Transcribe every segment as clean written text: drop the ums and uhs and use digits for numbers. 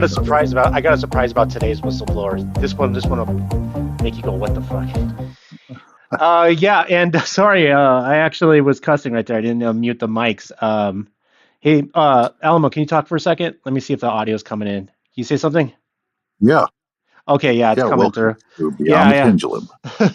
I got a surprise about today's whistleblower. This one will make you go, "What the fuck?" Yeah, and sorry, I actually was cussing right there. I didn't mute the mics. Hey, Alamo, can you talk for a second? Let me see if the audio's coming in. Can you say something? Yeah, Okay, yeah, it's yeah. coming Welcome through. to Beyond the Yeah, Pendulum. yeah.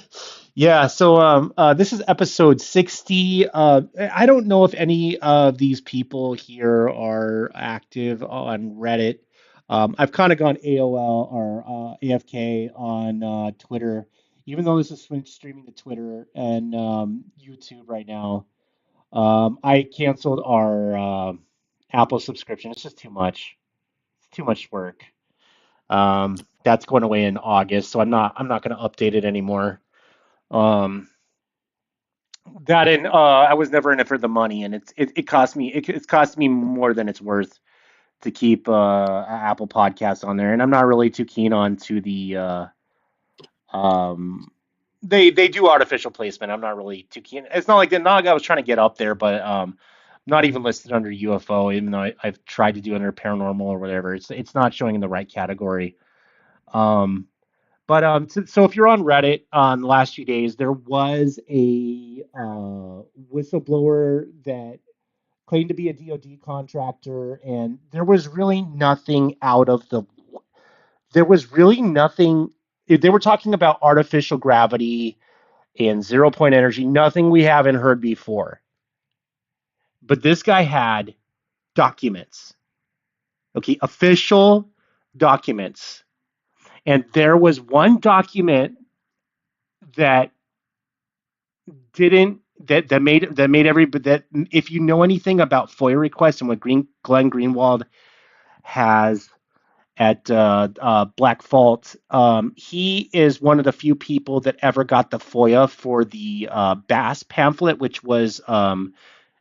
Yeah, so this is episode 60. I don't know if any of these people here are active on Reddit. I've kind of gone AOL or AFK on Twitter, even though this is streaming to Twitter and YouTube right now. I canceled our Apple subscription. It's just too much. It's too much work. That's going away in August, so I'm not going to update it anymore. Um, that and I was never in it for the money, and it cost me it's cost me more than it's worth to keep Apple Podcasts on there, and I'm not really too keen on to the um they do artificial placement. I'm not really too keen. It's not like I was trying to get up there, but not even listed under UFO, even though I've tried to do under paranormal or whatever. It's not showing in the right category. Um, so if you're on Reddit on the last few days, there was a whistleblower that claimed to be a DoD contractor, and there was really nothing out of the. There was really nothing. They were talking about artificial gravity and zero point energy, nothing we haven't heard before. But this guy had documents, okay, official documents, and there was one document that didn't that made every but that if you know anything about FOIA requests and what Glenn Greenwald has at Black Fault, he is one of the few people that ever got the FOIA for the Bass pamphlet, which was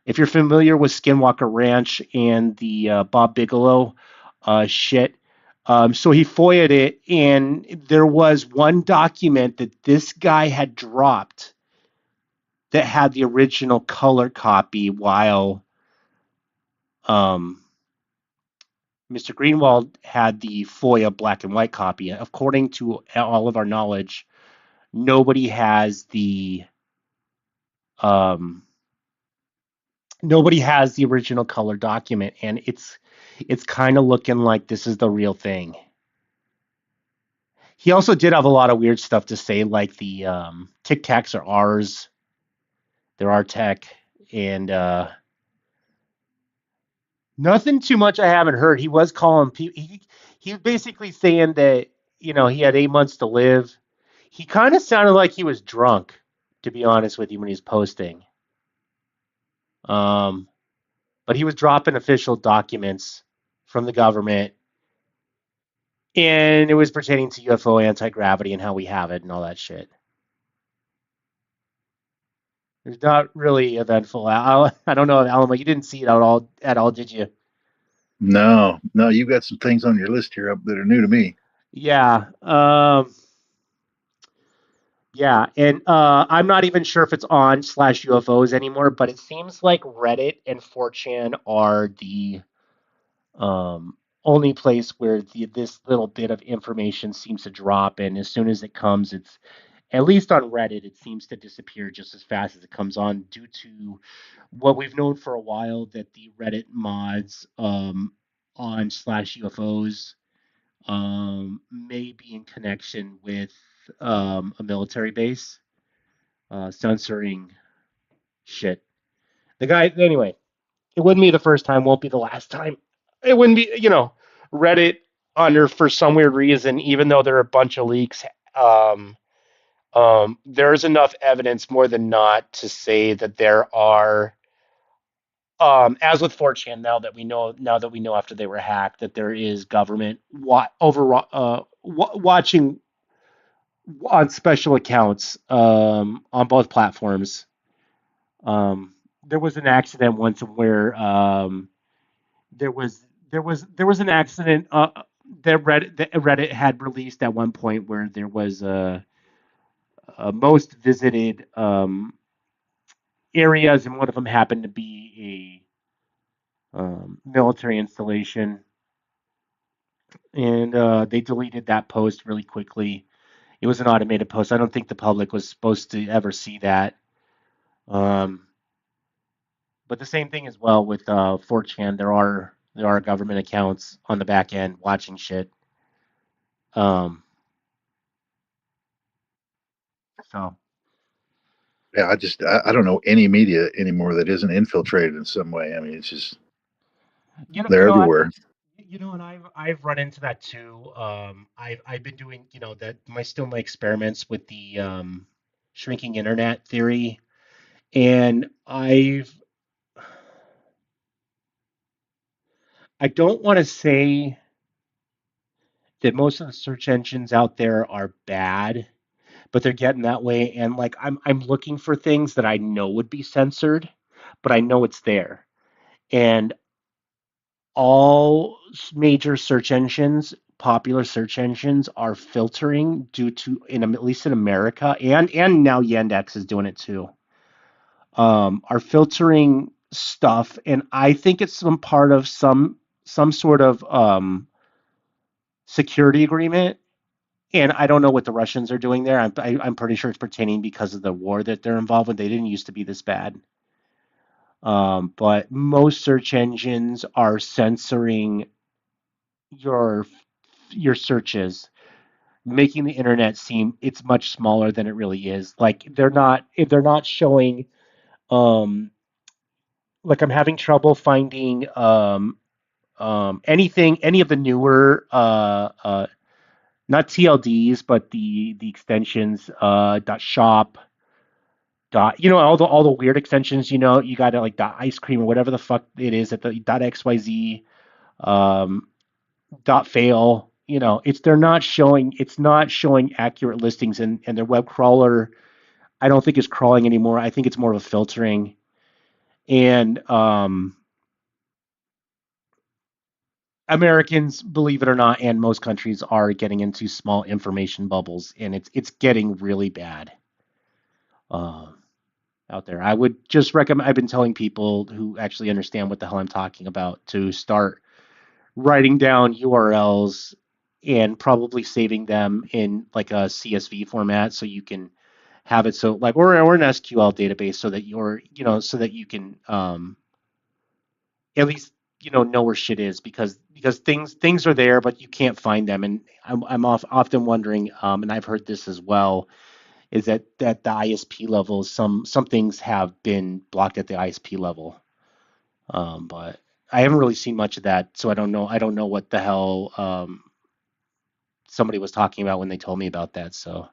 if you're familiar with Skinwalker Ranch and the Bob Bigelow shit. So he FOIA'd it, and there was one document that this guy had dropped that had the original color copy while um, Mr. Greenwald had the FOIA black and white copy. According to all of our knowledge, nobody has the um, nobody has the original color document, and it's kind of looking like this is the real thing. He also did have a lot of weird stuff to say, like the Tic Tacs are ours, they're our tech, and nothing too much I haven't heard. He was calling people. He was basically saying that he had 8 months to live. He kind of sounded like he was drunk, to be honest with you, when he's posting. Um, but he was dropping official documents from the government, and it was pertaining to UFO anti gravity and how we have it and all that shit. It's not really eventful. I don't know, Alamo. You didn't see it at all, did you? No, no, you've got some things on your list here up that are new to me. Yeah. Yeah, and I'm not even sure if it's on slash UFOs anymore, but it seems like Reddit and 4chan are the only place where this little bit of information seems to drop, and as soon as it comes, it's at least on Reddit, it seems to disappear just as fast as it comes on, due to what we've known for a while that the Reddit mods on slash UFOs may be in connection with a military base censoring shit. The guy, anyway, it wouldn't be the first time, won't be the last time. It wouldn't be, Reddit under for some weird reason, even though there are a bunch of leaks. There's enough evidence, more than not, to say that there are, as with 4chan, now that we know after they were hacked, that there is government watching on special accounts on both platforms. There was an accident once where there was an accident that Reddit had released at one point where there was a most visited areas, and one of them happened to be a military installation. and they deleted that post really quickly. It was an automated post. I don't think the public was supposed to ever see that. Um, but the same thing as well with 4chan. There are government accounts on the back end watching shit. Um, so Yeah, I don't know any media anymore that isn't infiltrated in some way. I mean, it's just you know, they're everywhere. and I've run into that too. I've been doing, that my experiments with the shrinking internet theory, and I don't want to say that most of the search engines out there are bad, but they're getting that way. And like I'm looking for things that I know would be censored, but I know it's there. And all major search engines, popular search engines, are filtering due to, at least in America, and now Yandex is doing it too. Are filtering stuff, and I think it's some part of some sort of security agreement. And I don't know what the Russians are doing there. I'm pretty sure it's pertaining because of the war that they're involved with. They didn't used to be this bad. But most search engines are censoring your your searches, making the internet seem it's much smaller than it really is. Like they're not showing like I'm having trouble finding any of the newer not TLDs but the extensions .shop dot all the weird extensions, you got like dot ice cream or whatever the fuck it is at the dot xyz um dot fail. It's not showing accurate listings, and their web crawler I don't think is crawling anymore. I think it's more of a filtering. And Americans, believe it or not, and most countries are getting into small information bubbles, and it's getting really bad uh, out there. I would just recommend. I've been telling people who actually understand what the hell I'm talking about to start writing down URLs and probably saving them in like a CSV format so you can have it, so like, or an SQL database, so that so that you can at least know where shit is, because things are there but you can't find them. And often wondering, and I've heard this as well, is that the ISP levels, some things have been blocked at the ISP level. But I haven't really seen much of that, so I don't know what the hell somebody was talking about when they told me about that. So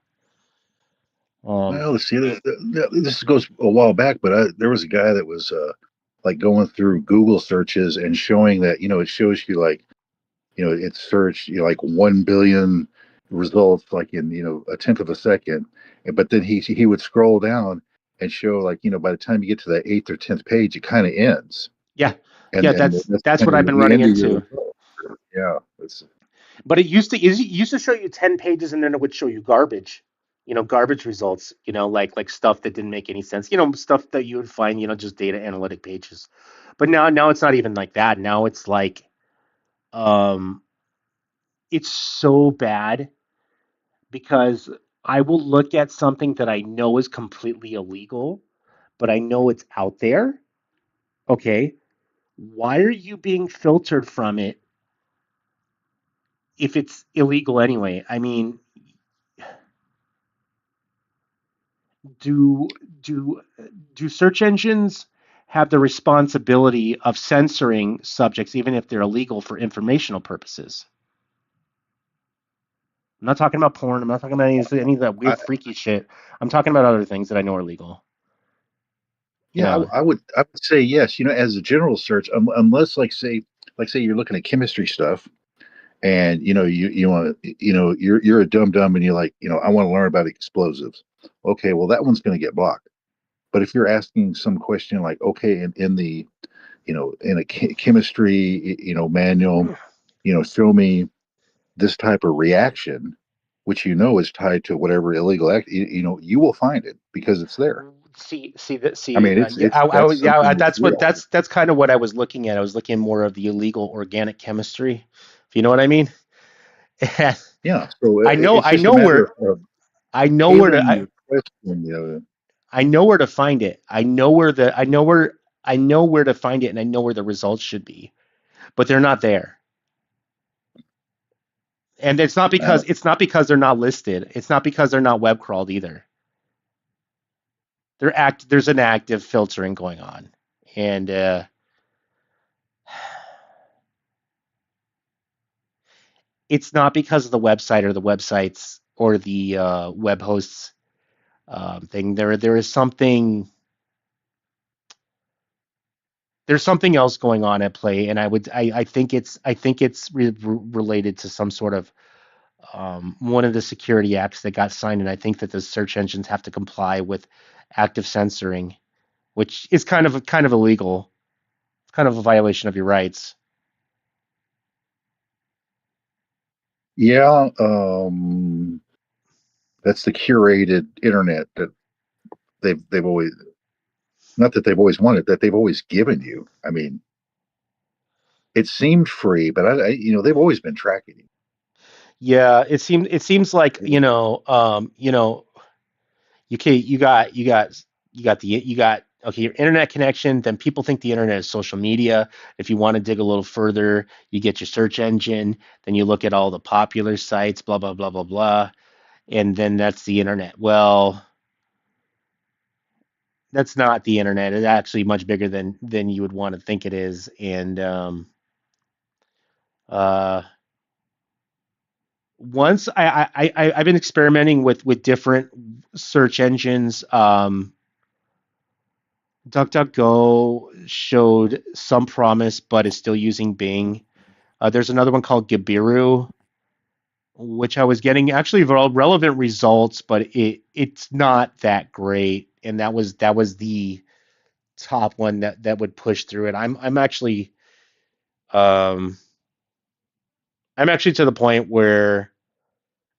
um Well, let's see. This goes a while back, but there was a guy that was like going through Google searches and showing that it shows you like it's searched like 1 billion results like in a tenth of a second, but then he would scroll down and show like by the time you get to the eighth or tenth page, it kind of ends, yeah, and yeah, and that's that's that's kind what I've of been the running end of your into. result. Yeah, it's But it used to show you 10 pages, and then it would show you garbage. Garbage results, like stuff that didn't make any sense. Stuff that you would find, just data analytic pages. But now it's not even like that. Now it's like um it's so bad because I will look at something that I know is completely illegal, but I know it's out there. Okay, why are you being filtered from it if it's illegal anyway? I mean, do do do search engines have the responsibility of censoring subjects even if they're illegal for informational purposes? I'm not talking about porn. I'm not talking about any of that I, weird freaky shit. I'm talking about other things that I know are legal. yeah, I would say yes. As a general search, unless like say you're looking at chemistry stuff, and you want to you're a dum dum and you're like I want to learn about explosives. Okay, well that one's going to get blocked. But if you're asking some question like, okay, in the in a chemistry manual, show me this type of reaction, which is tied to whatever illegal act, you will find it because it's there. See that I see mean, yeah, that's something that's that's what real. that's kind of what I was looking at. I was looking more of the illegal organic chemistry, if you know what I mean. Yeah. So I know it's I just a know matter where of I know where to tailoring your question. I know where to find it. I know where to find it, and I know where the results should be, but they're not there. And Uh, it's not because they're not listed. It's not because they're not web crawled either. There's an active filtering going on, and it's not because of the website or the websites or the web hosts thing. There is something there's something else going on at play, and I think it's related to some sort of one of the security acts that got signed, and I think that the search engines have to comply with active censoring, which is kind of illegal. It's kind of a violation of your rights. yeah. That's the curated internet that they've always, not that they've always wanted, that they've always given you. I mean, it seemed free, but they've always been tracking Yeah, it seems like you. okay, you got okay your internet connection. Then people think the internet is social media. If you want to dig a little further, you get your search engine. Then you look at all the popular sites, blah blah blah blah blah, and then that's the internet. Well, that's not the internet. It's actually much bigger than you would want to think it is. And uh, once I've been experimenting with different search engines. DuckDuckGo showed some promise, but is still using Bing. There's another one called Gabiru, which I was getting actually relevant results, but it's not that great. And that was the top one that would push through it. Um, I'm actually to the point where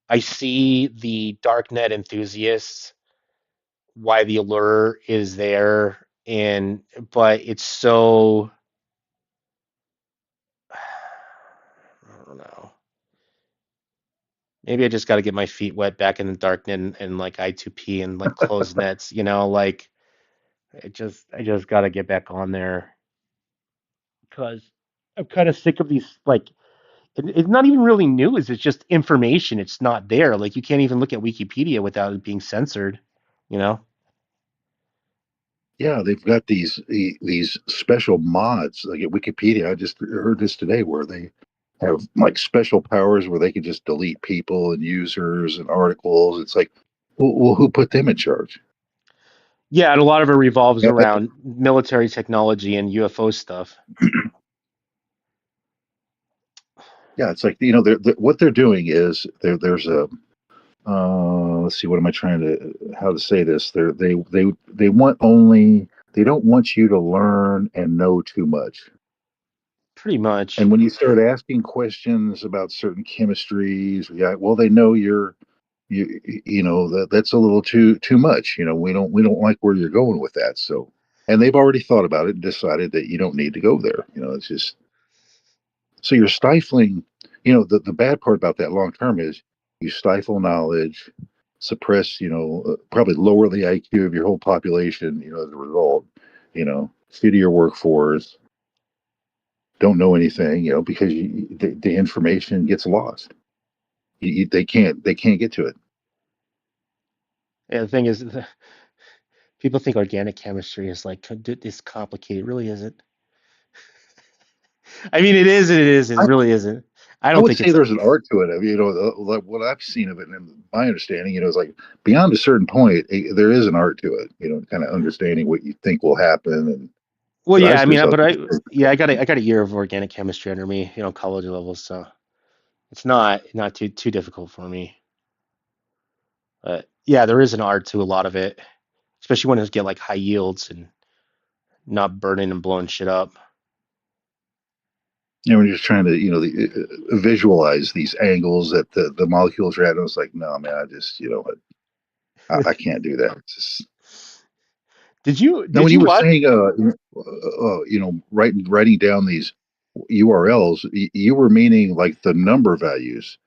I see the darknet enthusiasts why the allure is there, and but it's so I don't know. Maybe I just got to get my feet wet back in the darknet and like I2P and like closed nets, like I just got to get back on there because I'm kind of sick of these like it's not even really news, it's just information. It's not there. Like you can't even look at Wikipedia without it being censored, you know? Yeah, they've got these special mods like at Wikipedia. I just heard this today where they have like special powers where they can just delete people and users and articles. It's like, well, who put them in charge? Yeah, and a lot of it revolves Yeah, around military technology and UFO stuff. yeah, it's like what they're doing is there's a let's see, what am I trying to how to say this? They want only they don't want you to learn and know too much. Pretty And much. when you start asking questions about certain chemistries, yeah, well, they know that's a little too much. We don't like where you're going with that. So, and they've already thought about it and decided that you don't need to go there. It's just so you're stifling. The bad part about that long term is you stifle knowledge, suppress. Probably lower the IQ of your whole population. As a result, shittier workforce, don't know anything. Because the information gets lost. They can't get to it. And the thing is, people think organic chemistry is like this complicated. It really isn't. I mean, it is and it isn't. It really isn't. I I don't would think say it's. there's an art to it. I mean, like what I've seen of it, and my understanding, is like beyond a certain point, there is an art to it. Kind of understanding what you think will happen, and Well, but I yeah. I still mean, thought, I got a year of organic chemistry under me, college levels, so it's not too difficult for me. But yeah, there is an art to a lot of it, especially when it get like high yields and not burning and blowing shit up. when you're trying to, visualize these angles that the molecules are at, and it's like, no, man, I just, I can't do that. It's just, now, Did when you you were what? saying, writing down these URLs, you were meaning like the number values.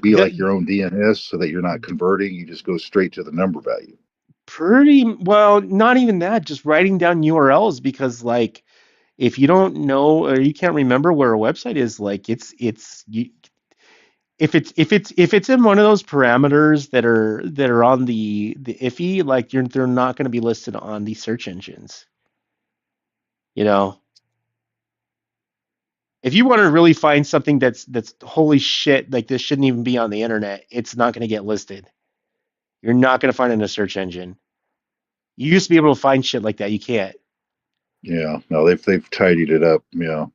be like The, your own DNS so that you're not converting. You just go straight to the number value. pretty well, not even that, just writing down URLs because like if you don't know or you can't remember where a website is, like it's you, if it's in one of those parameters that are on the iffy, like they're not going to be listed on the search engines. You know, if you want to really find something that's holy shit, like this shouldn't even be on the internet, it's not going to get listed. You're not going to find it in a search engine. You used to be able to find shit like that. You can't. Yeah, no, they've tidied it up. Yeah,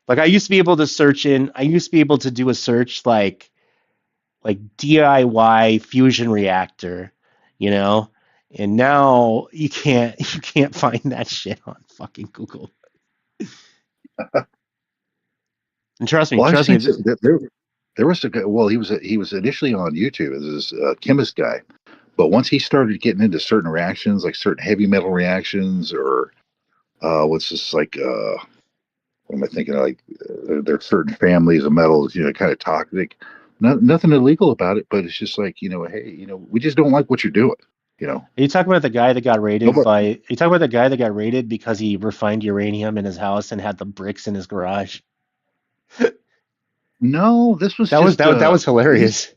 Like I used to be able to search in. I used to be able to do a search like DIY fusion reactor, you know, and now you can't. You can't find that shit on fucking Google. And well, I've trust me. seen there was a guy. Well, he was initially on YouTube as this chemist guy, but once he started getting into certain reactions, like certain heavy metal reactions, or what's this like? What am I thinking? Like there are certain families of metals, kind of toxic. Nothing illegal about it, but it's just like hey, we just don't like what you're doing. You know, Are you talking about the guy that got raided nobody. by? Are you talking about the guy that got raided because he refined uranium in his house and had the bricks in his garage? No, this was That was just that was these. hilarious.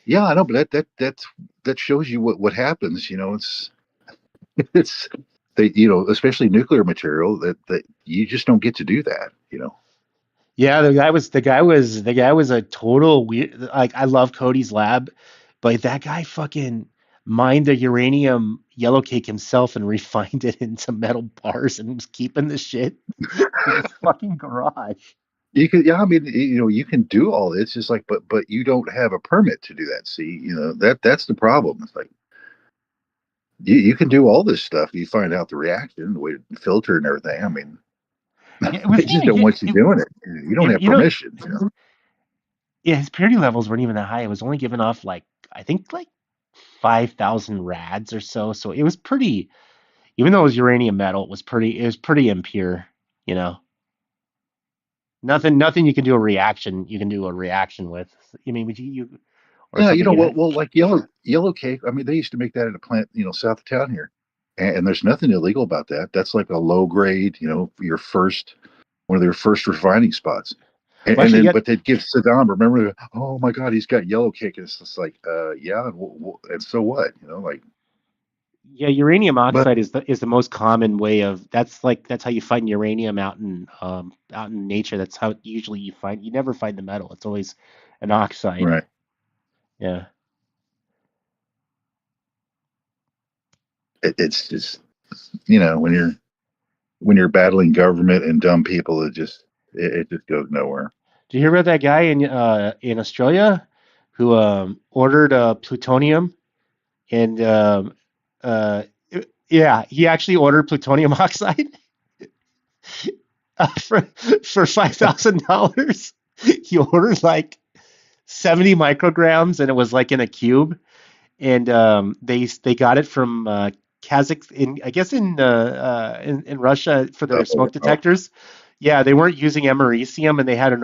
Yeah, I know, but that shows you what happens. It's they, especially nuclear material that you just don't get to do that. Yeah, the guy was a total weird. Like I love Cody's lab, but that guy fucking mined the uranium yellow cake himself and refined it into metal bars and was keeping the shit in his fucking garage. You can, yeah, I mean, you can do all this. It's just like, but you don't have a permit to do that. See, that's the problem. It's like you can do all this stuff. You find out the reaction, the way to filter and everything. I mean, Yeah, it they wasn't just even. don't want you doing it. You don't have You know, permission. yeah, his purity levels weren't even that high. It was only giving off like I think like 5,000 rads or so. So it was pretty. Even though it was uranium metal, it was pretty. It was pretty impure. You know, nothing you can do a reaction. You can do a reaction with. You mean would you or Yeah, something? well, like yellow cake. I mean, they used to make that at a plant, south of town here, and there's nothing illegal about that. That's like a low grade, your first one of their first refining spots. And, Well, and actually, then, yeah, but they'd give Saddam. Remember, oh my God, he's got yellow cake. And it's just like, yeah, and so what? Like, yeah. Uranium but oxide is the most common way of. That's how you find uranium out in nature. That's how usually you find. You never find the metal. It's always an oxide. right, Yeah. it's just when you're battling government and dumb people, it just goes nowhere. Did you hear about that guy in Australia who ordered plutonium and uh, yeah, he actually ordered plutonium oxide for $5,000. He ordered like 70 micrograms, and it was like in a cube. And they got it from Kazakh in I guess in Russia for their Oh, smoke wow. detectors. Yeah, they weren't using americium, and they had an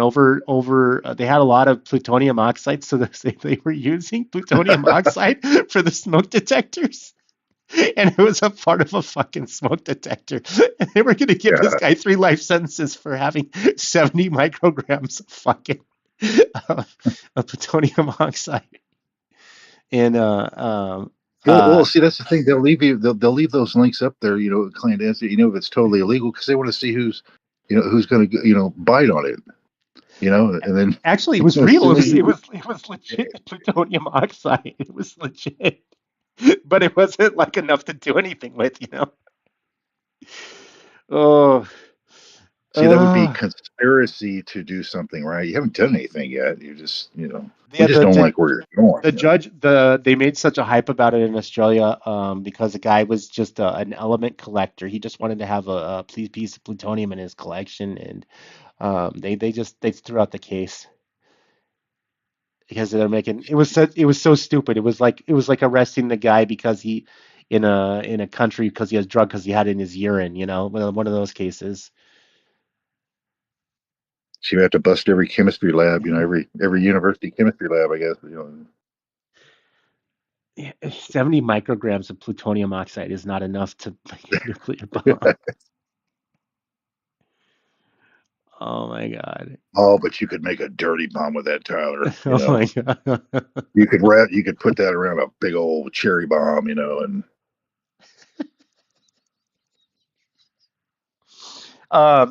they had a lot of plutonium oxide, so they were using plutonium oxide for the smoke detectors. And it was a part of a fucking smoke detector. And they were going to give this Yeah, guy 3 life sentences for having 70 micrograms of fucking of plutonium oxide. And well, see, that's the thing. They'll leave those links up there, clandestine, if it's totally illegal because they want to see who's going to, bite on it, and then, actually, it was as real. soon as you, It was legit plutonium oxide. It was legit, but it wasn't like enough to do anything with. Oh, see, that would be uh, conspiracy to do something, right? You haven't done anything yet. You're just, we yeah. just don't like where you're going, The judge, they made such a hype about it in Australia, because the guy was just an element collector. He just wanted to have a piece of plutonium in his collection, and they threw out the case because they're making it was so stupid. It was like arresting the guy because he in a country because he has drug because he had it in his urine. One of those cases. So you have to bust every chemistry lab, every university chemistry lab, I guess. 70 micrograms of plutonium oxide is not enough to make a nuclear bomb. Oh my God. Oh, but you could make a dirty bomb with that, Tyler. Oh my God. You could put that around a big old cherry bomb, and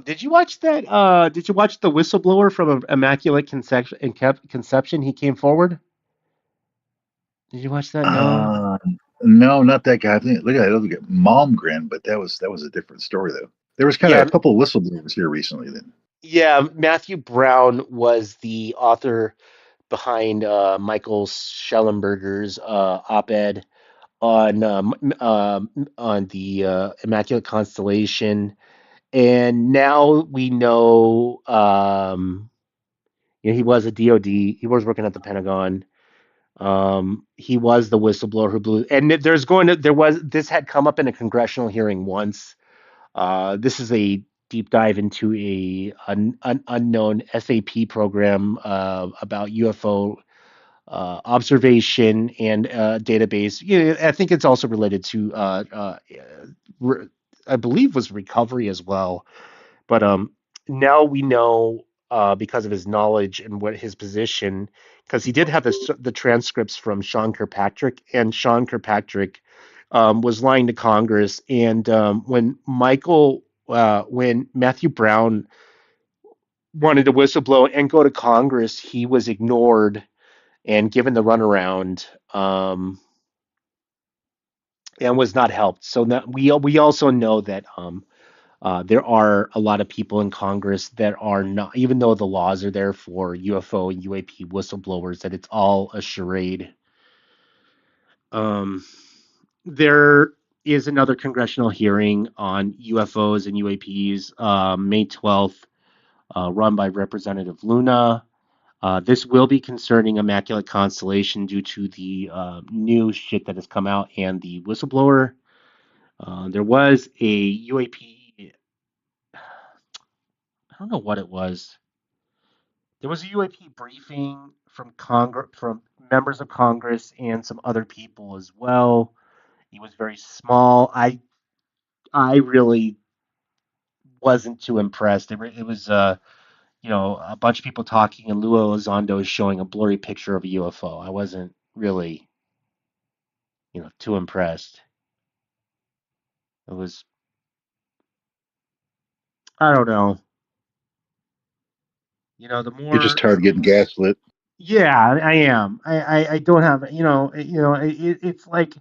Did you watch that? Did you watch the whistleblower from Immaculate Conception? He came forward. Did you watch that, Noah? uh, no, not that guy. I think look at that other guy, Malmgren, but that was a different story though. There was kind of Yeah, a couple of whistleblowers here recently. Then yeah. Matthew Brown was the author behind Michael Schellenberger's op-ed on the Immaculate Constellation, and now we know. He was a DoD. He was working at the Pentagon. He was the whistleblower who blew. And there was this had come up in a congressional hearing once. This is a deep dive into an unknown SAP program about UFO observation and database. Yeah, I think it's also related to, re- I believe, was recovery as well. But now we know because of his knowledge and what his position, because he did have the transcripts from Sean Kirkpatrick, and Sean Kirkpatrick was lying to Congress. And when Matthew Brown wanted to whistleblow and go to Congress, he was ignored and given the runaround, and was not helped. So that we also know that there are a lot of people in Congress that are not, even though the laws are there for UFO and UAP whistleblowers, that it's all a charade. Um, there is another congressional hearing on UFOs and UAPs, May 12th, run by Representative Luna. This will be concerning Immaculate Constellation due to the new shit that has come out and the whistleblower. There was a UAP, I don't know what it was. There was a UAP briefing from members of Congress and some other people as well. It was very small. I really wasn't too impressed. It was a bunch of people talking, and Lua Elizondo showing a blurry picture of a UFO. I wasn't really too impressed. It was, I don't know. The you're just more, tired of getting gaslit. yeah, I am. I don't have, it's like,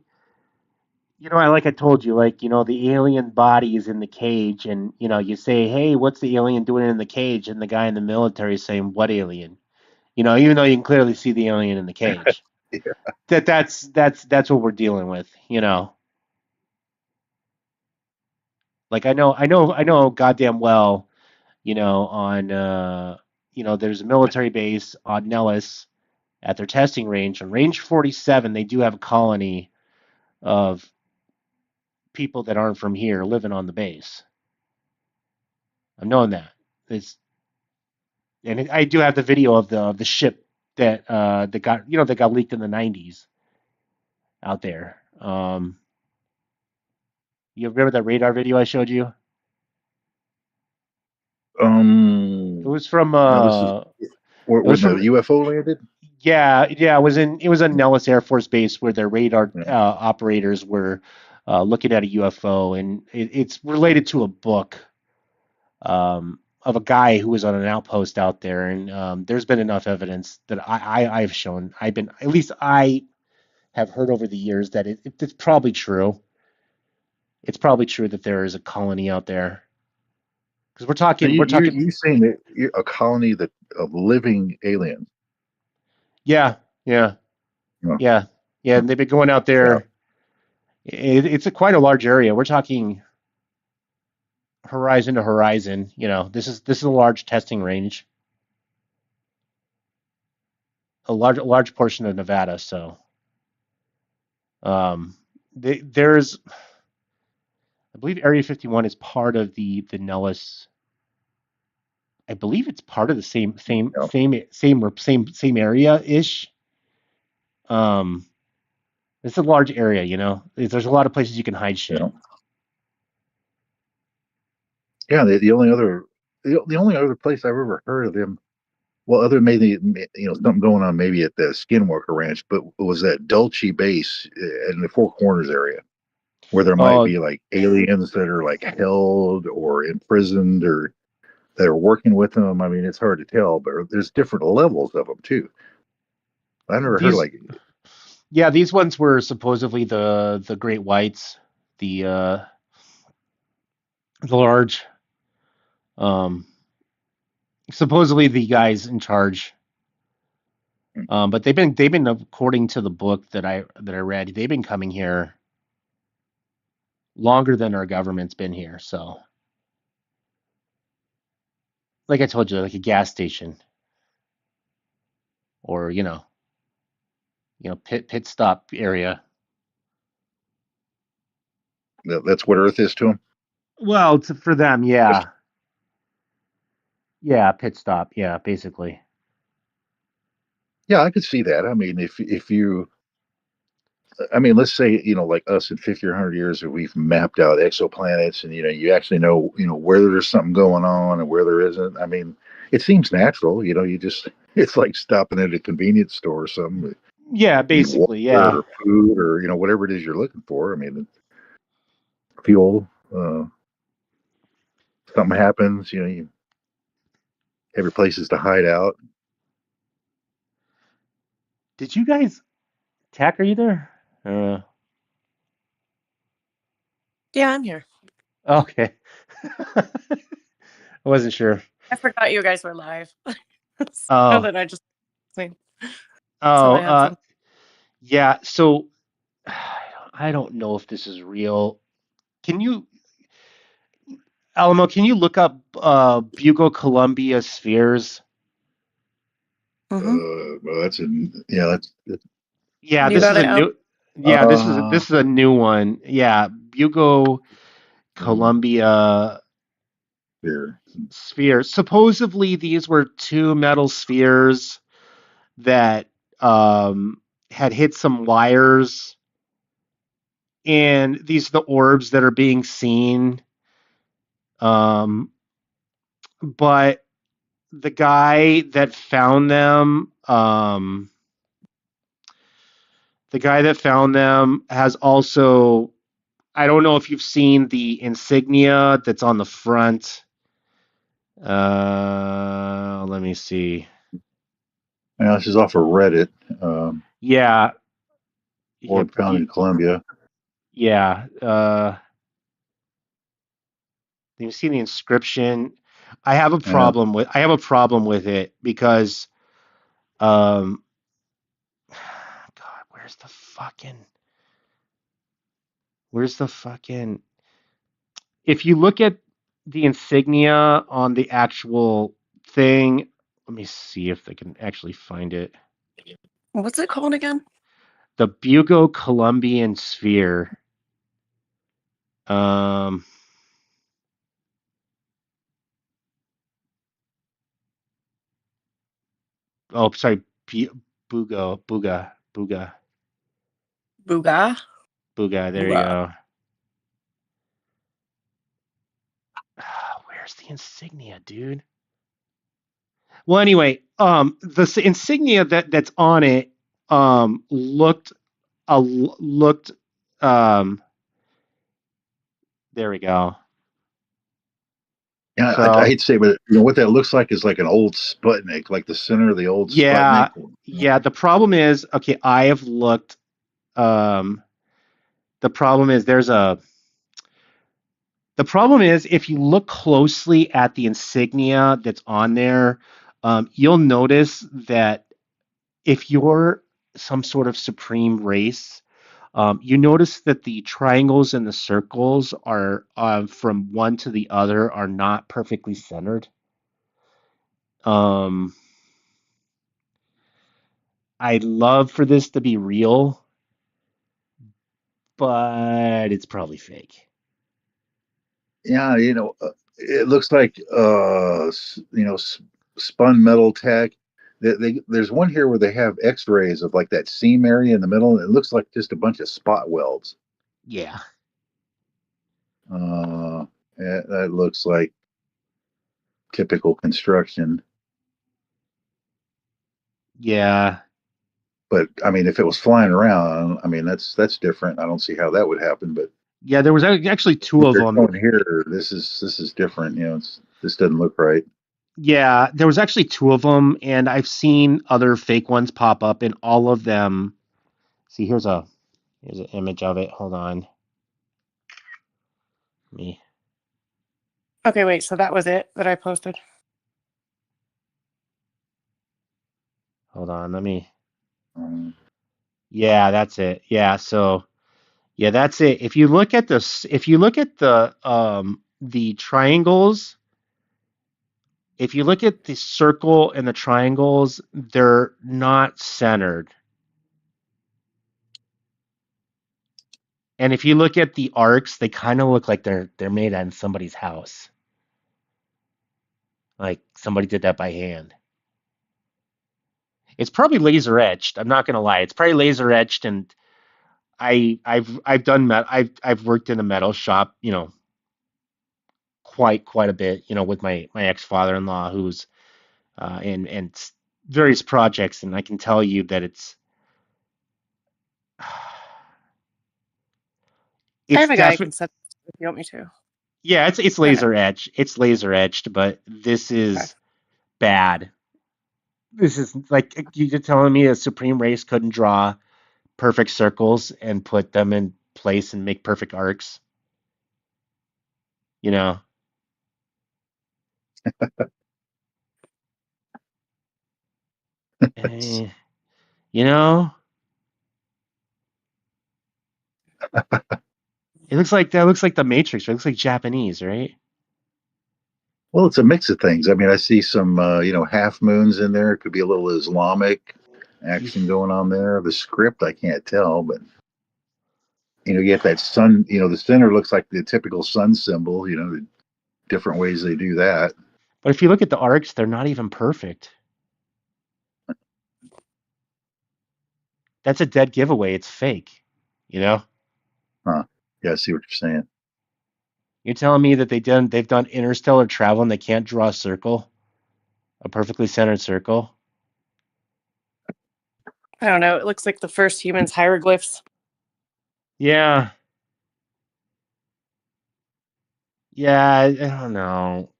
like I told you, like, the alien body is in the cage, and, you say, hey, what's the alien doing in the cage? And the guy in the military is saying, what alien? Even though you can clearly see the alien in the cage. Yeah. That's what we're dealing with. Like, I know goddamn well, on, there's a military base on Nellis at their testing range. On Range 47, they do have a colony of people that aren't from here living on the base. I'm knowing that. It's and I do have the video of the ship that got leaked in the 90s out there. You remember that radar video I showed you? It Um, was from now this is it was when the from UFO landed. yeah, it was on Nellis Air Force Base where their radar Yeah. operators were looking at a UFO, and it's related to a book of a guy who was on an outpost out there. And there's been enough evidence that I've shown. At least I have heard over the years that it's probably true. It's probably true that there is a colony out there because we're Now talking you we're you're talking you saying that you're a colony that of living aliens. yeah, yeah, Oh, yeah, yeah. And they've been going out yeah. there. It's quite a large area. We're talking horizon to horizon. This is a large testing range, a large portion of Nevada. So um, there's, I believe, Area 51 is part of the Nellis I believe it's part of the You know, same area ish. Um, it's a large area, you know. There's a lot of places you can hide you shit. know. Yeah, the only other the only other place I've ever heard of them, well, other than maybe something going on maybe at the Skinwalker Ranch, but it was that Dulce base in the Four Corners area where there might Oh, be like aliens that are like held or imprisoned or that are working with them. I mean, it's hard to tell, but there's different levels of them too. I never heard of these like yeah, these ones were supposedly the great whites, the large um supposedly the guys in charge. But they've been according to the book that I read, they've been coming here longer than our government's been here. So, like I told you, like a gas station or pit stop area. that's what Earth is to them. Well, for them, Just yeah, yeah, pit stop, yeah, basically. yeah, I could see that. I mean, if you I mean, let's say, like us in 50 or 100 years, if we've mapped out exoplanets and, you actually know, where there's something going on and where there isn't. I mean, it seems natural, you just, it's like stopping at a convenience store or something, Yeah, need basically, water yeah. or food or, whatever it is you're looking for. I mean, fuel, something happens, you have your places to hide out. Did you guys Tack? Are you there? Yeah, I'm here. Okay. I wasn't sure. I forgot you guys were live. So Oh, that I just said oh, I had some. yeah. So I don't know if this is real. Can you, Alamo? Can you look up Bugle Columbia spheres? Mm-hmm. Well, yeah, Yeah, You this got is a it out. new. Yeah, this is uh, this is a new one. Yeah, Bugle uh, Columbia here. spheres. Supposedly, these were two metal spheres that had hit some wires, and these are the orbs that are being seen. Um, but the guy that found them, has also. I don't know if you've seen the insignia that's on the front. Let me see. Now, this is off of Reddit, um, Yeah, yeah, orb found in Colombia. yeah. You see the inscription. Yeah. I have a problem with it because um God, where's the fucking if you look at the insignia on the actual thing, let me see if I can actually find it. What's it called again? The Bugo Columbian sphere. Um oh sorry, Buga. Booga. Buga, there you Booga. go. Where's the insignia, dude? Well, anyway, the insignia that's on it, looked looked, um, there we go. Yeah, I So hate to say, but what that looks like is like an old Sputnik, like the center of the old Sputnik. yeah, yeah. The problem is, okay, I have looked. Um, the problem is the problem is if you look closely at the insignia that's on there, you'll notice that if you're some sort of supreme race, you notice that the triangles and the circles are from one to the other are not perfectly centered. Um, I'd love for this to be real, but it's probably fake. Yeah, it looks like spun metal tech. There's one here where they have X-rays of like that seam area in the middle, and it looks like just a bunch of spot welds. Yeah. Uh, that looks like typical construction. Yeah. But I mean, if it was flying around, I mean that's different. I don't see how that would happen. But Yeah, there was actually two what of they're them. showing here, this is different. This doesn't look right. Yeah, there was actually two of them, and I've seen other fake ones pop up, and all of them. See, here's an image of it. Hold on, me. Okay, wait. So that was it that I posted. Hold on, let me. Um, Yeah, that's it. Yeah, so yeah, that's it. If you look at if you look at the triangles, if you look at the circle and the triangles, they're not centered. And if you look at the arcs, they kind of look like they're made on somebody's house. Like somebody did that by hand. It's probably laser etched. I'm not gonna lie. It's probably laser etched, and I've done I've worked in a metal shop, quite a bit, with my ex father-in-law who's in various projects, and I can tell you that I it's have a guy who definitely can set if you want me to. yeah, it's Go ahead. laser etched. It's laser etched, but this Okay. is bad. This is like you're telling me a supreme race couldn't draw perfect circles and put them in place and make perfect arcs, you know. Eh, you know, it looks like the Matrix, right? It looks like Japanese, right? well, it's a mix of things. I mean, I see some half moons in there. It could be a little Islamic Ye- action going on there. The script I can't tell, but you get that sun. The center looks like the typical sun symbol. The different ways they do that. But if you look at the arcs, they're not even perfect. That's a dead giveaway. It's fake, you know? Huh? Yeah, I see what you're saying. You're telling me that they've done interstellar travel and they can't draw a circle, a perfectly centered circle? I don't know. It looks like the first humans hieroglyphs. Yeah. Yeah, I don't know.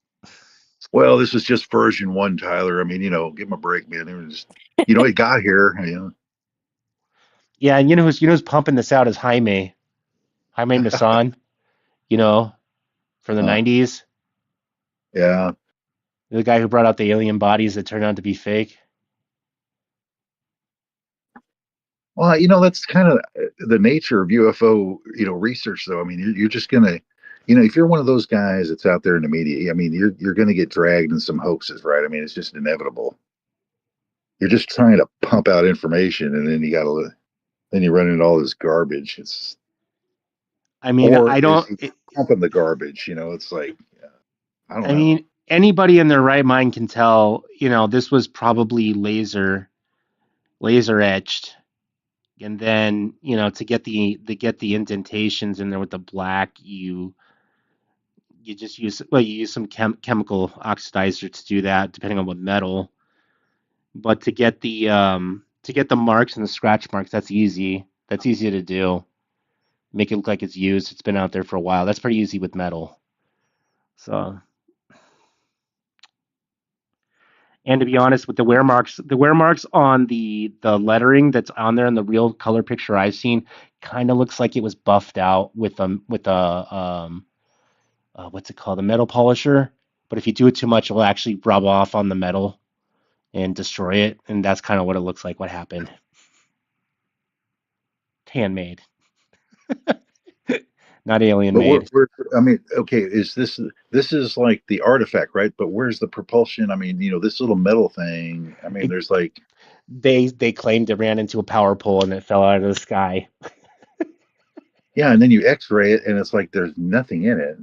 Well, this is just version one, Tyler. I mean, give them a break, man. It was, it got here. Yeah, and you know who's pumping this out is Jaime Maussan, you know, from the Uh, 90s. yeah. The guy who brought out the alien bodies that turned out to be fake. Well, that's kind of the nature of UFO, research, though. I mean, you're just gonna, if you're one of those guys that's out there in the media, I mean, you're gonna get dragged in some hoaxes, right? I mean, it's just inevitable. You're just trying to pump out information, and then you run into all this garbage. I mean, Or I is don't. he pumping the garbage? It's like, I don't I know. mean, anybody in their right mind can tell. This was probably laser etched, and then to get the indentations in there with the black, you just you use some chemical oxidizer to do that, depending on what metal. But to get the marks and the scratch marks, that's easy. That's easy to do. Make it look like it's used. It's been out there for a while. That's pretty easy with metal. So, and to be honest, with the wear marks on the lettering that's on there in the real color picture I've seen, kind of looks like it was buffed out with a what's it called, a metal polisher. But if you do it too much, it will actually rub off on the metal and destroy it. And that's kind of what it looks like. What happened? Handmade, not alien But made. I mean, okay, this is like the artifact, right? But where's the propulsion? I mean, this little metal thing. I mean, It, there's like, they claimed it ran into a power pole and it fell out of the sky. yeah, and then you X-ray it, and it's like there's nothing in it.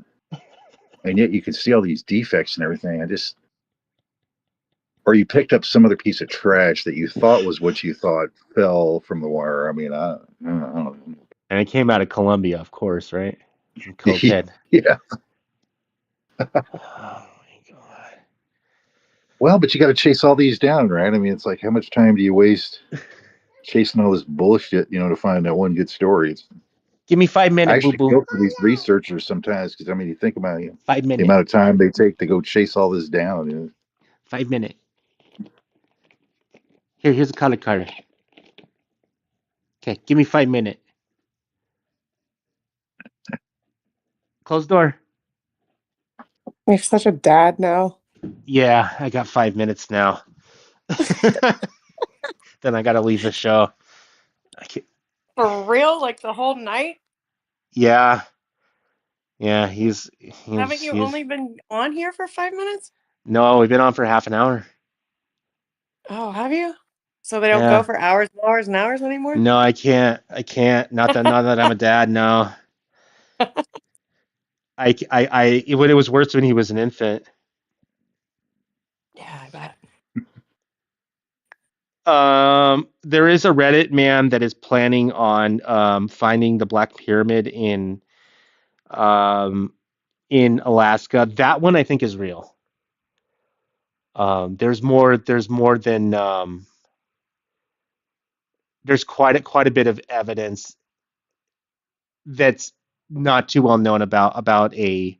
and yet you can see all these defects and everything. Or you picked up some other piece of trash that you thought was what you thought fell from the wire. I mean, I don't know. And it came out of Colombia, of course, right? Some cokehead. Yeah. Oh my god. Well, but you got to chase all these down, right? I mean, it's like, how much time do you waste chasing all this bullshit, to find that one good story? Give me 5 I minutes, boo actually boo. feel for these researchers sometimes because, I mean, you think about it, 5 the minutes. amount of time they take to go chase all this down. 5 minutes. Here's a color card. Okay, give me 5 minutes. Close door. You're such a dad now. Yeah, I got 5 minutes now. Then I gotta leave the show. For real? Like the whole night? Yeah, yeah. Haven't you He's. only been on here for 5 minutes? No, we've been on for half an hour. Oh, have you? So they don't go Yeah. for hours and hours and hours anymore? No, I can't. I can't. Not that I'm a dad. No. When it was worse when he was an infant. Yeah, I bet. There is a Reddit man that is planning on finding the Black Pyramid um in Alaska. That one I think is real. There's more. There's quite a bit of evidence that's not too well known about a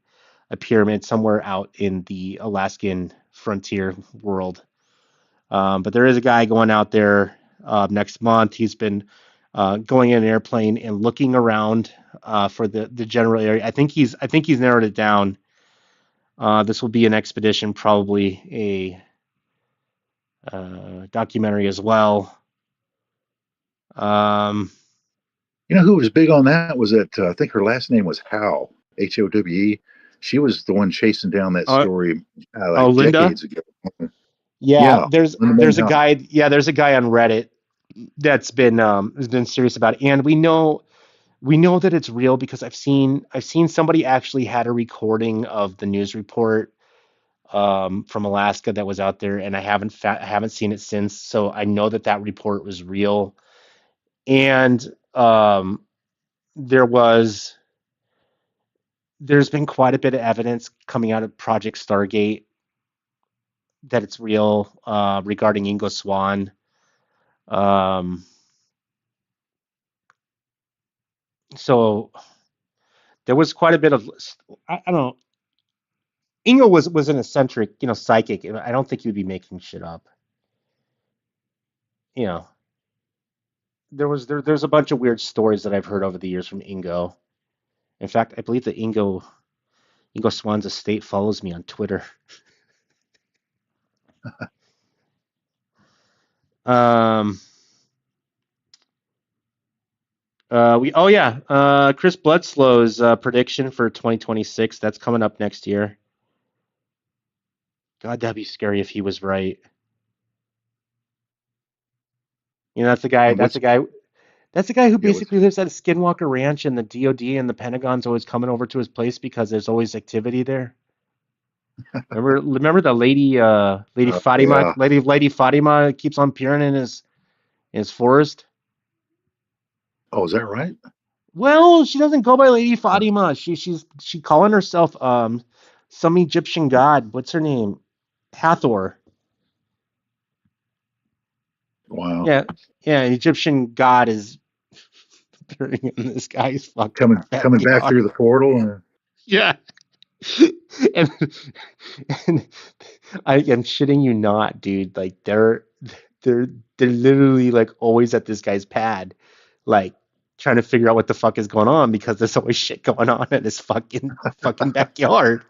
pyramid somewhere out in the Alaskan frontier world. But there is a guy going out there next month. He's been going in an airplane and looking around for the general area. I think he's narrowed it down. This will be an expedition, probably a documentary as well. Um, Who was big on that was that I think her last name was Howe, Howe. She was the one chasing down that uh, story oh, like Linda. decades ago. Yeah, Yeah, there's Linda there's a Howe. guy. Yeah, there's a guy on Reddit that's been serious about it, and we know that it's real because I've seen somebody actually had a recording of the news report from Alaska that was out there, and I haven't seen it since, so I know that report was real. And there was there's been quite a bit of evidence coming out of Project Stargate that it's real regarding Ingo Swann. Um, so there was quite a bit of I don't know. Ingo was an eccentric, psychic. I don't think he would be making shit up. You know, there's a bunch of weird stories that I've heard over the years from Ingo. In fact, I believe that Ingo Swann's estate follows me on Twitter. Um, we oh yeah, Chris Bledslow's prediction for 2026, that's coming up next year. God, that'd be scary if he was right. That's the guy. And That's what's the guy. That's the guy who yeah, what's basically lives at a Skinwalker Ranch, and the DoD and the Pentagon's always coming over to his place because there's always activity there. Remember the Lady Fatima, yeah. Lady Fatima keeps on appearing in his forest. Oh, is that right? Well, she doesn't go by Lady Uh, Fatima. She calling herself some Egyptian god. What's her name? Hathor. wow. Yeah, yeah. An Egyptian god is appearing in this guy's fucking Coming back backyard. through the portal. Yeah. and, and I'm shitting you not, dude. Like they're they're literally like always at this guy's pad, like trying to figure out what the fuck is going on because there's always shit going on in his fucking backyard.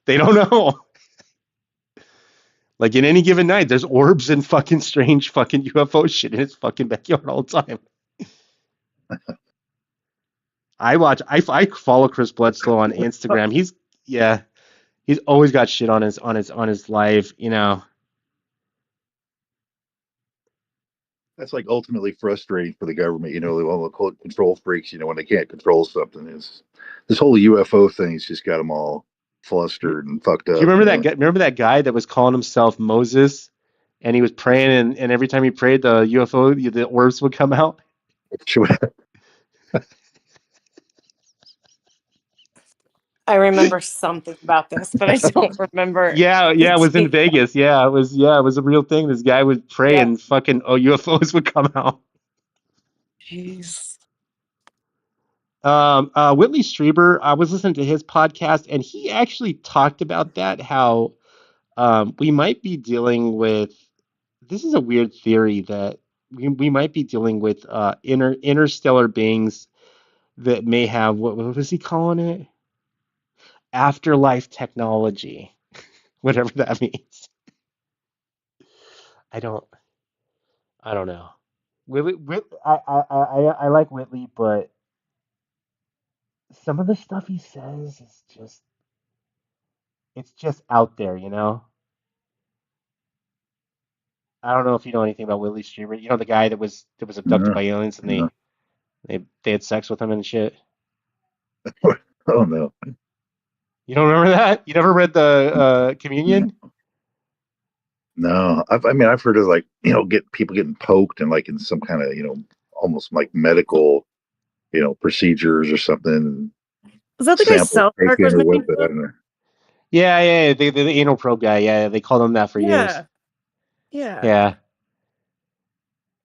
They don't know. Like in any given night, there's orbs and fucking strange fucking UFO shit in his fucking backyard all the time. I follow Chris Bledsoe on Instagram. Yeah, he's always got shit on his live. that's like ultimately frustrating for the government. They want to call it control freaks. When they can't control something, is this whole UFO thing's just got them all Do flustered and fucked you up. remember that guy? Remember that guy that was calling himself Moses, and he was praying, and every time he prayed, the UFO, the orbs would come out. I remember something about this, but I don't remember Yeah, the yeah, it was in detail. Vegas. Yeah, it was a real thing. This guy would pray, Yeah. and fucking UFOs would come out. Jeez. Whitley Strieber, I was listening to his podcast, and he actually talked about that. How we might be dealing with. This is a weird theory that we might be dealing with interstellar beings that may have what was he calling it? Afterlife technology, whatever that means. I don't I don't know. I like Whitley, but some of the stuff he says is just it's just out there, you know. I don't know if you know anything about Whitley Strieber. You know the guy that was abducted No, by aliens and no. they had sex with him and shit. Oh no, You don't remember that? You never read the Communion? no. I've heard of like get people getting poked and like in some kind of almost like medical procedures or something, Was that the guy samples South Park taken was or what, making but I fun of? don't know. Yeah. The anal probe guy. Yeah, they called him that for years. Yeah. Yeah. Yeah.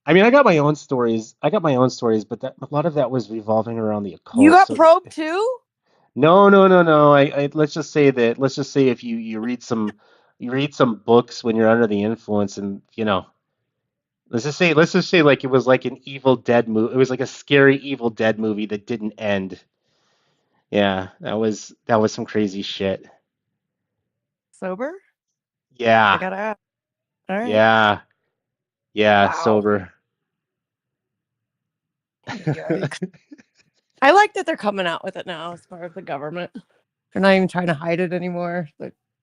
I mean, I got my own stories. I got my own stories, but a lot of that was revolving around the You occult. got So probed too? no. Let's just say that. Let's just say if you read some books when you're under the influence, and let's just say like it was like an Evil Dead movie. It was like a scary Evil Dead movie that didn't end. Yeah, that was some crazy shit. Sober? I Yeah, gotta ask. All right. yeah, yeah. Wow. Sober. Yikes. I like that they're coming out with it now as far as the government. They're not even trying to hide it anymore.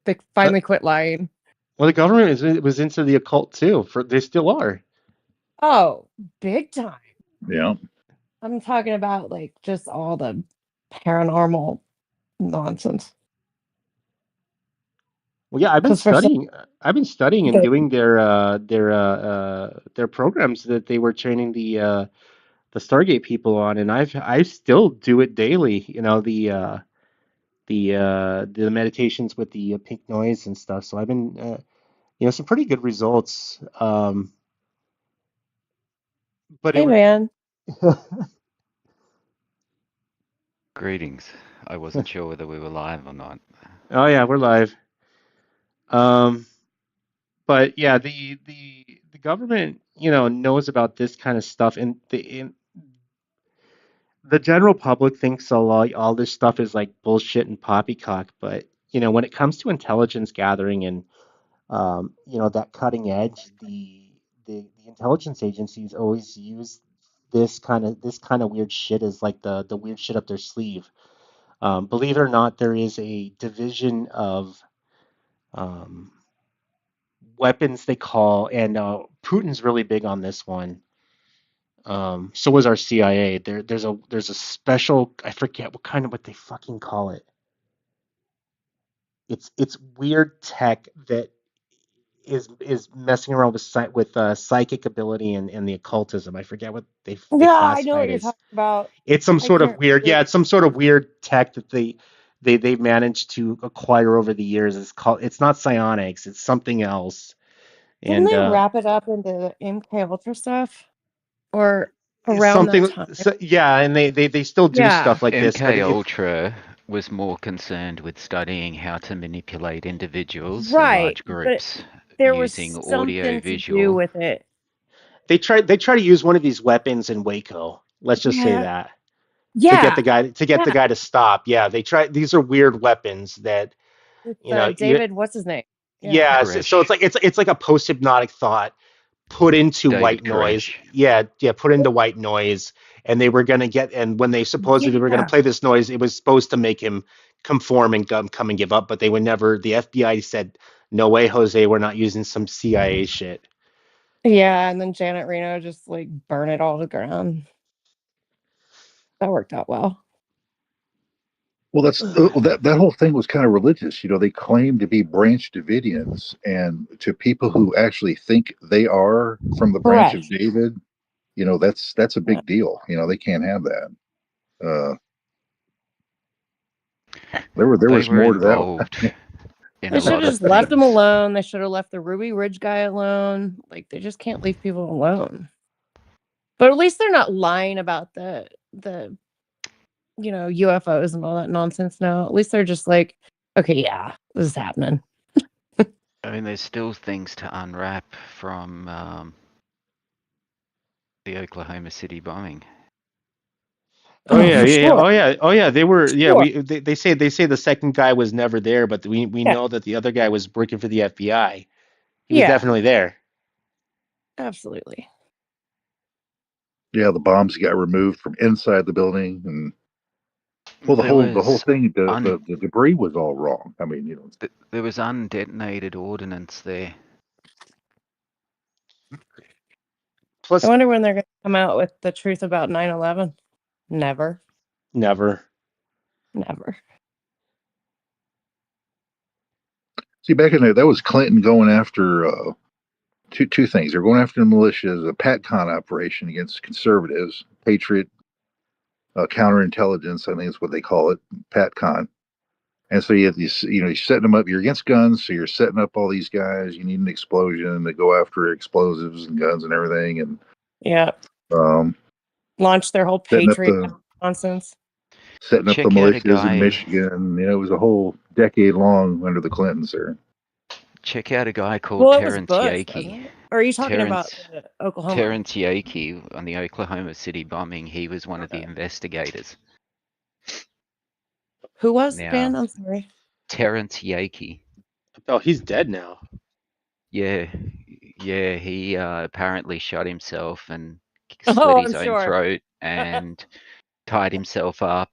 They Uh, finally quit lying. well, the government was into the occult too. They still are. Oh, big time. Yeah. I'm talking about like just all the paranormal nonsense. Well, yeah, Because for some, I've been studying and the, doing their programs that they were training the Stargate people on, and I still do it daily. The meditations with the pink noise and stuff. So I've been some pretty good results. But it hey would. man, Greetings. I wasn't sure whether we were live or not. Oh yeah, we're live. Um, but yeah, the government knows about this kind of stuff, and the general public thinks all this stuff is like bullshit and poppycock. But when it comes to intelligence gathering and that cutting edge, the intelligence agencies always use this kind of weird shit as like the weird shit up their sleeve. Believe it or not, there is a division of um, weapons they call, and Putin's really big on this one. So was our CIA. There's a special, I forget what they fucking call it. It's weird tech that is messing around with psychic ability and the occultism. I forget what they yeah, I know classify what it you're as. talking about. It's some I sort of can't weird, remember. yeah, it's some sort of weird tech that they've managed to acquire over the years. It's not psionics, it's something else. Didn't And they wrap it up into the MK Ultra stuff or around that something, time? so, yeah, and they still do Yeah, stuff like this, but MK it's Ultra was more concerned with studying how to manipulate individuals and right. large But groups there was using audio something to do visual. with it. they try to use one of these weapons in Waco. Let's just say Yeah, that to get the yeah, guy to get yeah. the guy to stop. Yeah, they try. These are weird weapons that With you know. You, David, what's his name? Yeah. yeah, so it's Koresh. like it's like a post hypnotic thought put into white David noise. Koresh. Yeah, put into white noise, and they were gonna get. And when they supposedly were gonna Yeah. play this noise, it was supposed to make him conform and come and give up. But they would never. The FBI said, "No way, Jose. We're not using some CIA shit." Yeah, and then Janet Reno just like burn it all to the ground. That worked out well. Well, that whole thing was kind of religious. They claim to be branch Davidians, and to people who actually think they are from the branch of Correct. David, that's a Yeah. big deal. They can't have that. There They was were more to that. involved in They a should lot have of just left him things. alone. They should have left the Ruby Ridge guy alone. Like they just can't leave people alone. But at least they're not lying about the UFOs and all that nonsense now. At least they're just like, okay, yeah, this is happening. I mean, there's still things to unwrap from the Oklahoma City bombing. Oh yeah, for yeah, sure. oh yeah, oh yeah. They were, yeah. Sure. They say the second guy was never there, but we Yeah. know that the other guy was working for the FBI. He was Yeah, definitely there. absolutely. Yeah, the bombs got removed from inside the building, and well, the There whole was thing, the debris was all wrong. I mean, there was undetonated ordnance there. I Plus, wonder when they're going to come out with the truth about 9/11. Never. never. Never. see, back in there, that was Clinton going after two things. They're going after the militias, a PATCON operation against conservatives, Patriot counterintelligence, I think is what they call it, PATCON. And so you have these, you're setting them up. You're against guns, so you're setting up all these guys. You need an explosion to go after explosives and guns and everything, and Yeah. um, Launch their whole setting up Patriot the nonsense. Check out a militias in guy. Michigan. It was a whole decade long under the Clintons there. Check out a guy called Well, it was Terrence Bush, Yakey. wasn't it? Or are you talking about Terrence the Oklahoma? Terrence Yakey on the Oklahoma City bombing. He was one of the investigators. Who was Now, Dan? I'm sorry. Terrence Yakey. Oh, he's dead now. Yeah, he apparently shot himself and slit Oh, his I'm own sure. throat and tied himself up,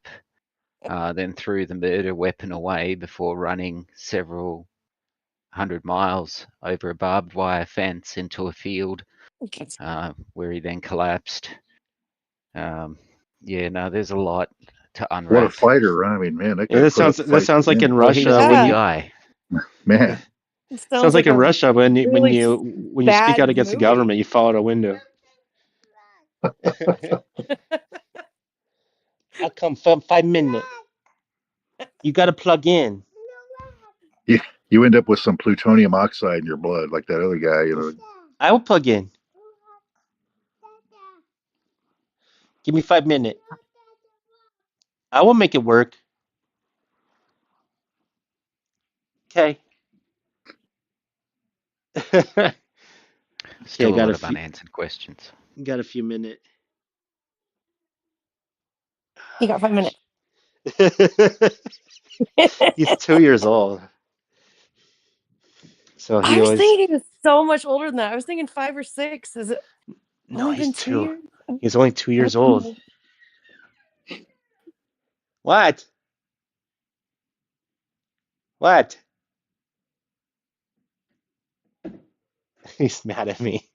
then threw the murder weapon away before running several 100 miles over a barbed wire fence into a field, where he then collapsed. There's a lot to What a unwrap. fighter! I mean, man, that Yeah, guy this put up fights sounds with like in anything. Well, he was Russia a when good Yeah. you guy. Man, sounds like in a Russia when really you speak out bad against the movie. government, you fall out a window. I'll come for 5 minutes. You got to plug in. you end up with some plutonium oxide in your blood, like that other guy. I will plug in. Give me 5 minutes. I will make it work. Okay. Okay, Still a lot of unanswered questions. got a few minutes. You got 5 minutes. He's 2 years old. So I was thinking he was so much older than that. I was thinking 5 or 6. Has it no, only he's been 2 two. years? He's only 2 years old. What? What? He's mad at me.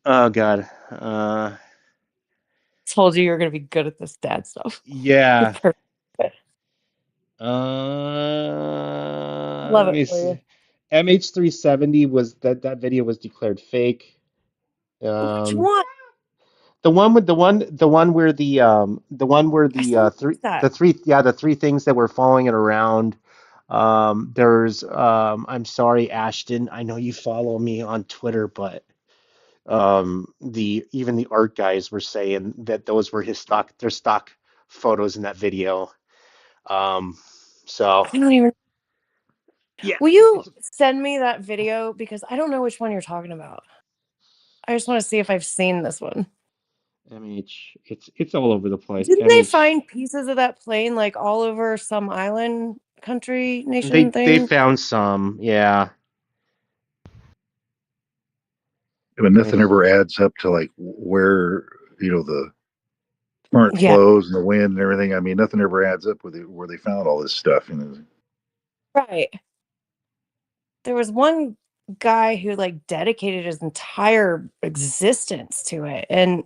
Oh God. Told you were going to be good at this dad stuff. Yeah. Love Let me it for see. you. MH370 was that video was declared fake. Which one? The one where That. the three things that were following it around. There's I'm sorry, Ashton. I know you follow me on Twitter, but even the art guys were saying that those were their stock photos in that video. So I don't even. yeah, Will you send me that video? Because I don't know which one you're talking about. I just want to see if I've seen this one. MH, it's all over the place. Didn't they MH, find pieces of that plane like all over some island, country, nation they thing? found some, yeah. but nothing ever adds up to like where the current Yeah. flows and the wind and everything. I mean, nothing ever adds up with where they found all this stuff. Right. There was one guy who like dedicated his entire existence to it, and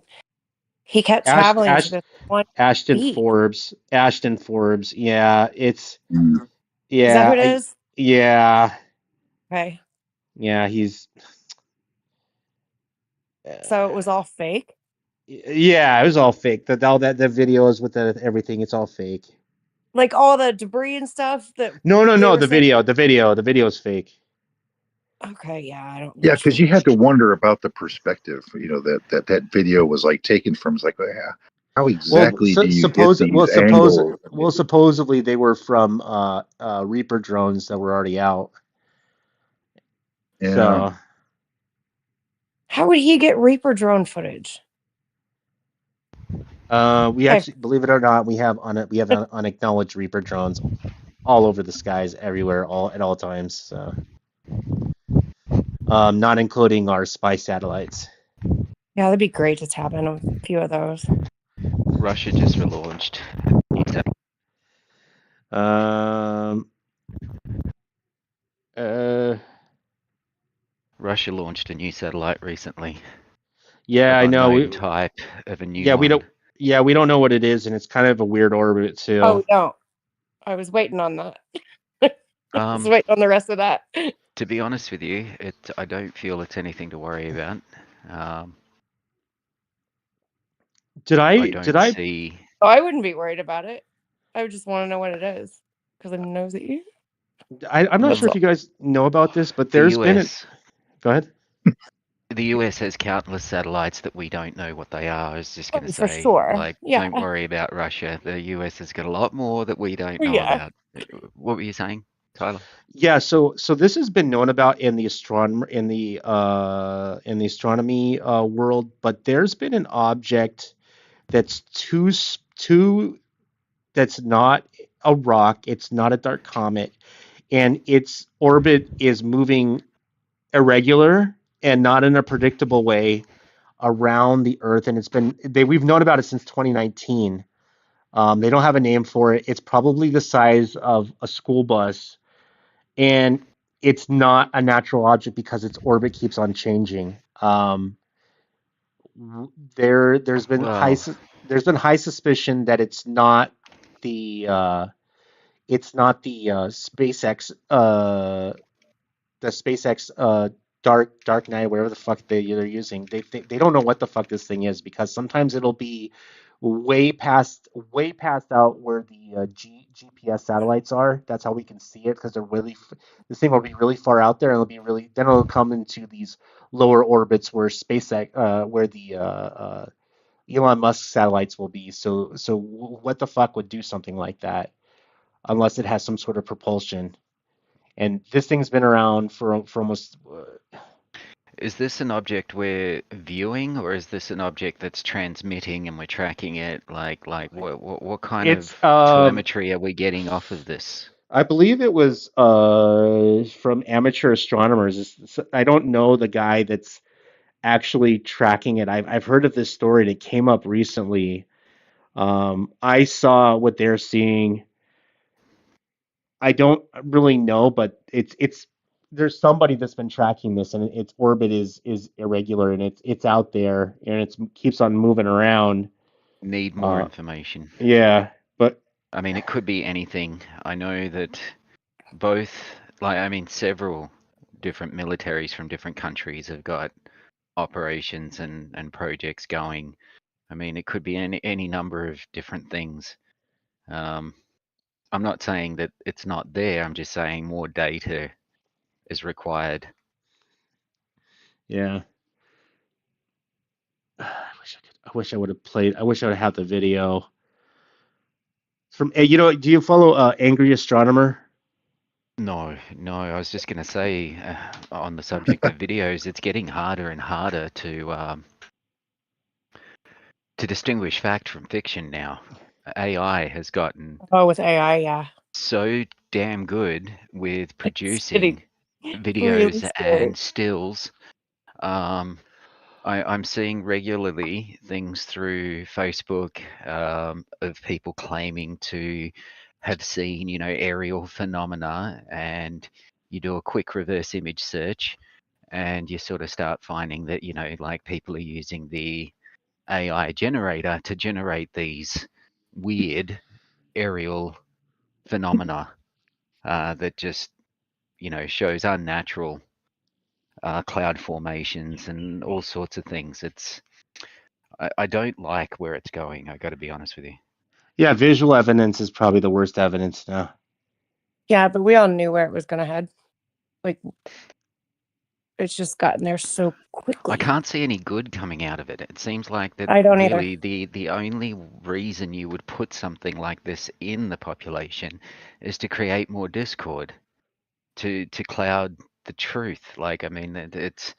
he kept traveling to this one Ashton beach. Forbes. Ashton Forbes. Yeah, it's Mm. Is that who it yeah, is? yeah, Okay, yeah. He's so it was all fake. yeah. It was all fake. All that the videos with everything. It's all fake. Like all the debris and stuff that No, no, they no. were saying. The video's fake. Okay, yeah, I don't. Yeah, because you had to wonder about the perspective. That video was like taken from. It's like, yeah, how Well, exactly do you get these suppose angles? well, supposedly they were from Reaper drones that were already out. Yeah, So How would he get Reaper drone footage? we Okay, actually, believe it or not, we have unacknowledged Reaper drones all over the skies, everywhere, all at all times. So, not including our spy satellites. yeah, that'd be great to tap in a few of those. Russia just relaunched a new Um. Uh. Russia launched a new satellite recently, Yeah, of I know. unknown type of a new Yeah, we one. don't. Yeah, we don't know what it is, and it's kind of a weird orbit too. Oh no, I was waiting on that. I was waiting on the rest of that. To be honest with you, I don't feel it's anything to worry about. Did I I? Did don't I? see. Oh, I wouldn't be worried about it. I would just want to know what it is because I'm nosy. I'm not That's sure if all. you guys know about this, but The there's been US, Go ahead. the US has countless satellites that we don't know what they are. I was just going to Oh, for say, sure. like, Yeah. don't worry about Russia. The US has got a lot more that we don't know Yeah. about. What were you saying, Tyler? Yeah, so this has been known about in the astronomy world, but there's been an object that's too that's not a rock, it's not a dark comet, and its orbit is moving irregular and not in a predictable way around the Earth, and we've known about it since 2019. They don't have a name for it. It's probably the size of a school bus, and it's not a natural object because its orbit keeps on changing. There's been Well, high suspicion that the uh, it's not the SpaceX Dark Knight, whatever the fuck they're using. They don't know what the fuck this thing is because sometimes it'll be way past out where the GPS satellites are. That's how we can see it because this thing will be really far out there, and it'll come into these lower orbits where SpaceX where the Elon Musk satellites will be. So what the fuck would do something like that unless it has some sort of propulsion? And this thing's been around for almost. is this an object we're viewing, or is this an object that's transmitting and we're tracking it? Like what kind of It's telemetry are we getting off of this? I believe it was from amateur astronomers. I don't know the guy that's actually tracking it. I've heard of this story and it came up recently. I saw what they're seeing. I don't really know, but it's there's somebody that's been tracking this, and its orbit is irregular, and it's out there, and it keeps on moving around. Need more Uh, information. yeah, but I mean, it could be anything. I know that both, several different militaries from different countries have got operations and projects going. I mean, it could be any number of different things. Um, I'm not saying that it's not there. I'm just saying more data is required. yeah. I wish I would have played. I wish I would have had the video from. Do you follow Angry Astronomer? No, I was just going to say, on the subject of videos, it's getting harder and harder to distinguish fact from fiction now. AI has gotten Oh, with AI, yeah. so damn good with It's getting producing really videos scary. and stills. I'm seeing regularly things through Facebook, of people claiming to have seen, aerial phenomena, and you do a quick reverse image search, and you sort of start finding that, like people are using the AI generator to generate these weird aerial phenomena that just, shows unnatural cloud formations and all sorts of things. I don't like where it's going. I got to be honest with you. Yeah, visual evidence is probably the worst evidence now. Yeah, but we all knew where it was going to head. Like, it's just gotten there so quickly. I can't see any good coming out of it. It seems like that I don't really either. the only reason you would put something like this in the population is to create more discord, to cloud the truth. Like, I mean, it's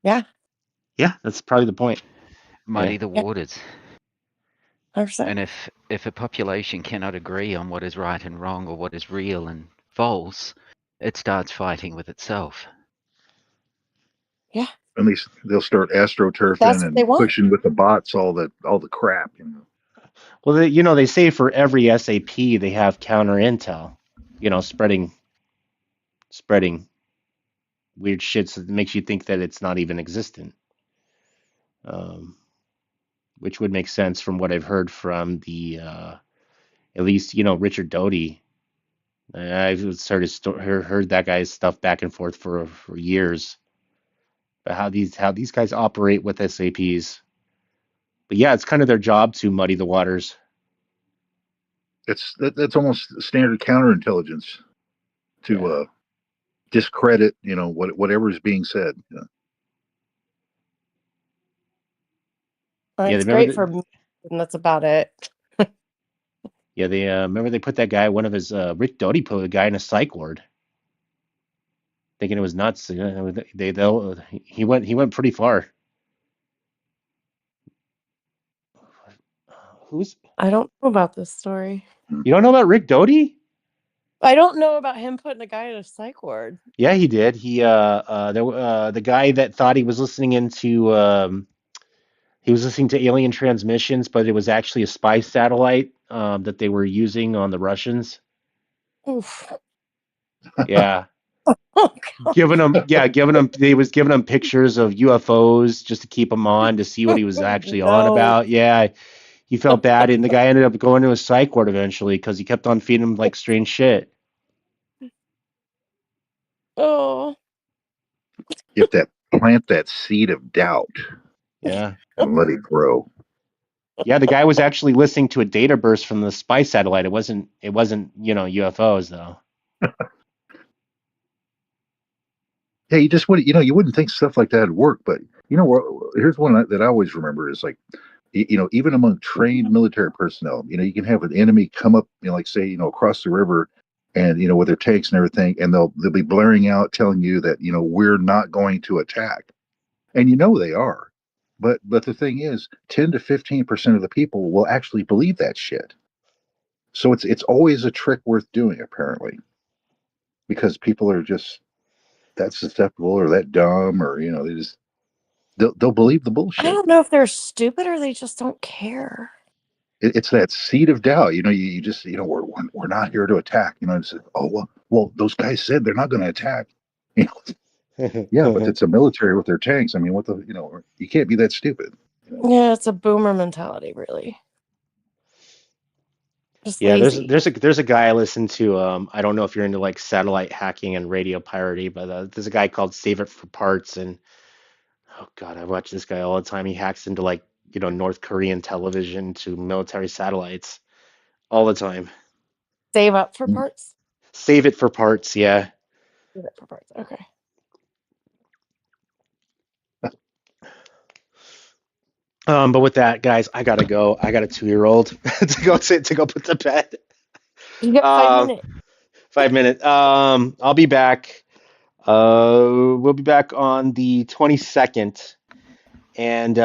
Yeah. Yeah, that's probably the point. muddy Yeah. the waters. 100%. And if a population cannot agree on what is right and wrong or what is real and false, it starts fighting with itself. Yeah. At least they'll start astroturfing That's what they and want. pushing with the bots all the crap. Well, they say for every SAP they have counter intel, spreading weird shit that makes you think that it's not even existent. Which would make sense from what I've heard from the at least Richard Doty. I've heard that guy's stuff back and forth for years. But how these guys operate with SAPs. But yeah, it's kind of their job to muddy the waters. That's almost standard counterintelligence to discredit whatever is being said. Well, Yeah, they it's remember great that. for me, and that's about it. Yeah, they remember they put that guy. One of his Rick Doty put a guy in a psych ward, thinking it was nuts. He went pretty far. Who's I don't know about this story. You don't know about Rick Doty? I don't know about him putting a guy in a psych ward. Yeah, he did. The guy that thought he was listening he was listening to alien transmissions, but it was actually a spy satellite that they were using on the Russians. Oof. Yeah. Oh, God. They was giving him pictures of UFOs just to keep him on to see what he was actually on No. about. Yeah, he felt bad, and the guy ended up going to a psych ward eventually because he kept on feeding him like strange shit. Oh. You have to plant that seed of doubt Yeah. and let it grow. Yeah, the guy was actually listening to a data burst from the spy satellite. It wasn't UFOs though. Yeah, you wouldn't think stuff like that would work, but here's one that I always remember is like, even among trained military personnel, you can have an enemy come up, like say, across the river, and with their tanks and everything, and they'll be blaring out telling you that we're not going to attack, and they are, but the thing is, 10 to 15% of the people will actually believe that shit. So it's always a trick worth doing, apparently, because people are just that susceptible or that dumb, or they'll believe the I bullshit. don't know if they're stupid or they just don't care. It's that seed of doubt. You just we're not here to attack. It's well those guys said they're not going to attack. Yeah, but it's a military with their tanks. I mean, what the you can't be that stupid. Yeah, it's a boomer mentality, really. Just Yeah, lazy. there's a guy I listen to. I don't know if you're into like satellite hacking and radio piracy, but there's a guy called Save It for Parts, and oh God, I watch this guy all the time. He hacks into like North Korean television to military satellites all the time. Save up for parts? Save It for Parts, yeah. Save it for parts. Okay. But with that, guys, I gotta go. I got a 2-year-old to go put to bed. You got 5 minutes. 5 minutes. I'll be back. We'll be back on the 22nd, and